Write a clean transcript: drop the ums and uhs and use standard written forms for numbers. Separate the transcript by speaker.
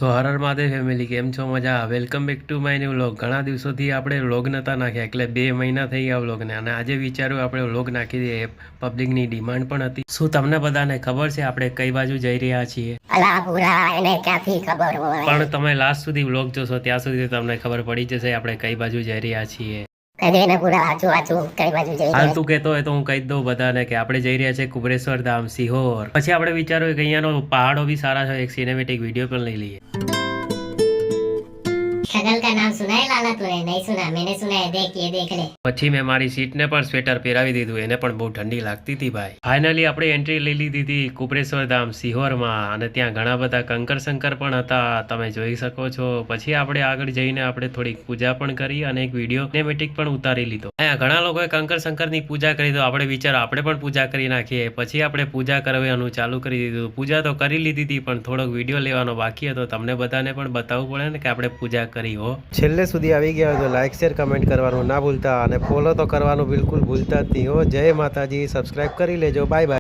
Speaker 1: સો હરર Mahadev family કેમ છો મજા welcome back to my new vlog ઘણા દિવસોથી આપણે વ્લોગ નહોતા નાખ્યા એટલે 2 મહિના થઈ ગયા વ્લોગને અને આજે વિચાર્યું આપણે વ્લોગ નાખી દઈએ પબ્લિકની ડિમાન્ડ પણ હતી શું તમને બધાને ખબર છે આપણે કઈ બાજુ જઈ રહ્યા છીએ પણ તમે લાસ્ટ સુધી વ્લોગ જોશો ત્યાં સુધી તમને ખબર પડી જશે આપણે કઈ બાજુ જઈ રહ્યા છીએ હાલ તું કહેતો હોય તો હું કહી દઉં બધાને કે આપણે જઈ રહ્યા છીએ કુબરેશ્વર ધામ સિહોર પછી આપણે વિચાર્યું કે અહીંયાનો પહાડો બી સારા છે એક સિનેમેટિક વિડીયો પણ લઈ લઈએ
Speaker 2: शगल का नाम सुना है लाला तूने? नहीं सुना, मैंने सुना है, देख ये देख ले।
Speaker 1: પછી મેં મારી સીટને પણ સ્વેટર પહેરાવી દીધું એને પણ બહુ ઠંડી લાગતી હતી ભાઈ ફાઇનલી આપણે એન્ટ્રી લઈ લીધી હતી કુબરેશ્વર ધામ સિહોરમાં અને ત્યાં ઘણા બધા કંકર શંકર પણ હતા તમે જોઈ શકો છો પછી આપણે આગળ જઈને આપણે થોડીક પૂજા પણ કરી અને એક વિડીયો સિનેમેટિક પણ ઉતારી લીધો અહીંયા ઘણા લોકોએ કંકર શંકરની પૂજા કરી તો આપણે વિચારો આપણે પણ પૂજા કરી નાખીએ પછી આપણે પૂજા કરવાનું ચાલુ કરી દીધું પૂજા તો કરી લીધી હતી પણ થોડોક વિડીયો લેવાનો બાકી હતો તમને બધાને પણ બતાવવું પડે ને કે આપણે પૂજા કરી હો
Speaker 3: છેલ્લે સુધી આવી ગયા હોય તો લાઈક શેર કમેન્ટ કરવાનું ના ભૂલતા અને ફોલો તો કરવાનું બિલકુલ ભૂલતા જ નહીં હો જય માતાજી સબસ્ક્રાઇબ કરી લેજો બાય બાય